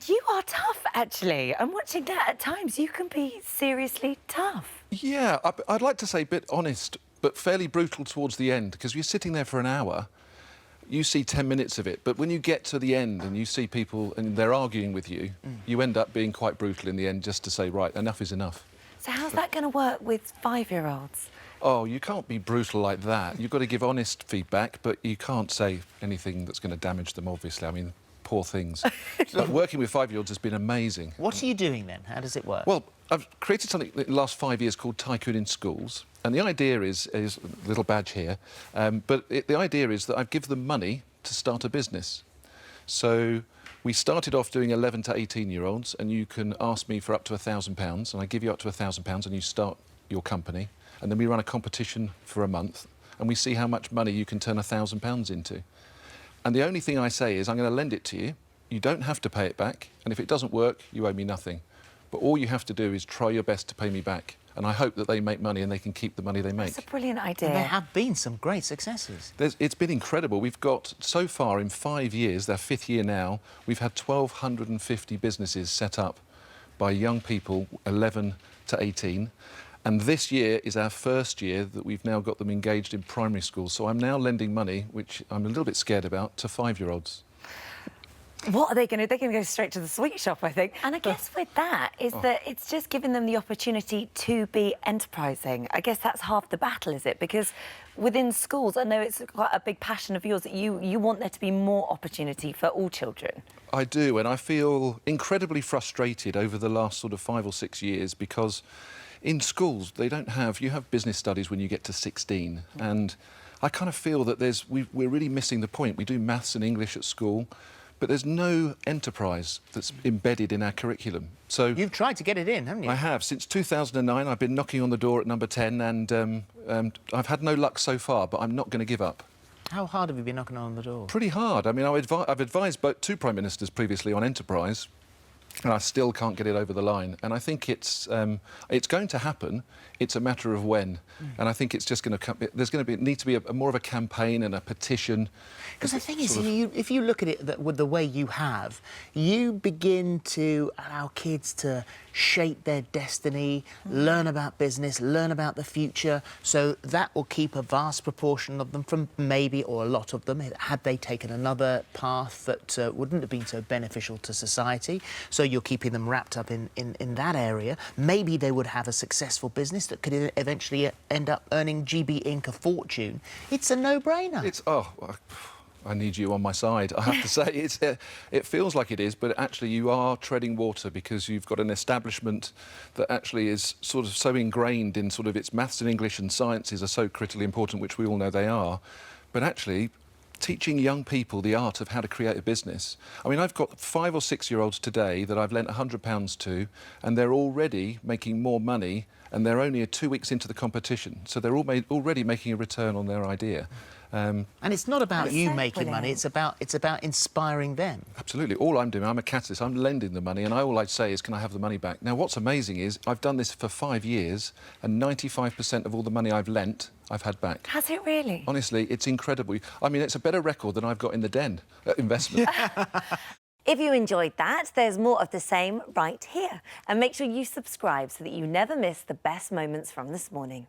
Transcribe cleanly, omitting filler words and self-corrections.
You are tough, actually. I'm watching that at times. You can be seriously tough. Yeah, I'd like to say a bit honest, but fairly brutal towards the end, because you're sitting there for an hour, you see 10 minutes of it, but when you get to the end and you see people and they're arguing with you, you end up being quite brutal in the end just to say, right, enough is enough. So how's that going to work with 5-year-olds? Oh, you can't be brutal like that. You've got to give honest feedback, but you can't say anything that's going to damage them, obviously. I mean, poor things. But working with 5-year-olds has been amazing. What are you doing then? How does it work? Well, I've created something in the last 5 years called Tycoon in Schools. And the idea is a little badge here, the idea is that I give them money to start a business. So we started off doing 11 to 18-year-olds, and you can ask me for up to £1,000, and I give you up to £1,000, and you start your company. And then we run a competition for a month, and we see how much money you can turn £1,000 into. And the only thing I say is I'm going to lend it to you. You don't have to pay it back, and if it doesn't work, you owe me nothing. But all you have to do is try your best to pay me back. And I hope that they make money and they can keep the money they make. That's a brilliant idea. And there have been some great successes. It's been incredible. We've got, so far, in 5 years, their 5th year now, we've had 1,250 businesses set up by young people, 11 to 18. And this year is our first year that we've now got them engaged in primary schools. So I'm now lending money, which I'm a little bit scared about, to 5-year-olds. What are they going to do? They're going to go straight to the sweet shop, I think. And I guess with that is that it's just giving them the opportunity to be enterprising. I guess that's half the battle, is it? Because within schools, I know it's quite a big passion of yours that you want there to be more opportunity for all children. I do, and I feel incredibly frustrated over the last sort of 5 or 6 years because in schools, they don't have... You have business studies when you get to 16, and I kind of feel that we're really missing the point. We do maths and English at school, but there's no enterprise that's embedded in our curriculum. So you've tried to get it in, haven't you? I have. Since 2009, I've been knocking on the door at number 10, and I've had no luck so far, but I'm not going to give up. How hard have you been knocking on the door? Pretty hard. I mean, I've advised 2 Prime Ministers previously on enterprise, and I still can't get it over the line. And I think it's going to happen. It's a matter of when. And I think it's just going to come... There's going to need to be more of a campaign and a petition. Because the thing is, if you look at it with the way you have, you begin to allow kids to shape their destiny, learn about business, learn about the future. So that will keep a vast proportion of them from maybe, or a lot of them, had they taken another path that wouldn't have been so beneficial to society. So you're keeping them wrapped up in that area. Maybe they would have a successful business that could eventually end up earning GB Inc. a fortune. It's a no-brainer. It's... I need you on my side, I have to say. It feels like it is, but actually you are treading water because you've got an establishment that actually is sort of so ingrained in sort of its maths and English and sciences are so critically important, which we all know they are. But actually, teaching young people the art of how to create a business. I mean, I've got 5 or 6-year-olds today that I've lent £100 to, and they're already making more money, and they're only 2 weeks into the competition. So they're already making a return on their idea. And it's not about you making money, it's about inspiring them. Absolutely. All I'm doing, I'm a catalyst, I'm lending the money, and all I'd say is, can I have the money back? Now, what's amazing is I've done this for 5 years, and 95% of all the money I've lent, I've had back. Has it really? Honestly, it's incredible. I mean, it's a better record than I've got in the den investment. If you enjoyed that, there's more of the same right here. And make sure you subscribe so that you never miss the best moments from this morning.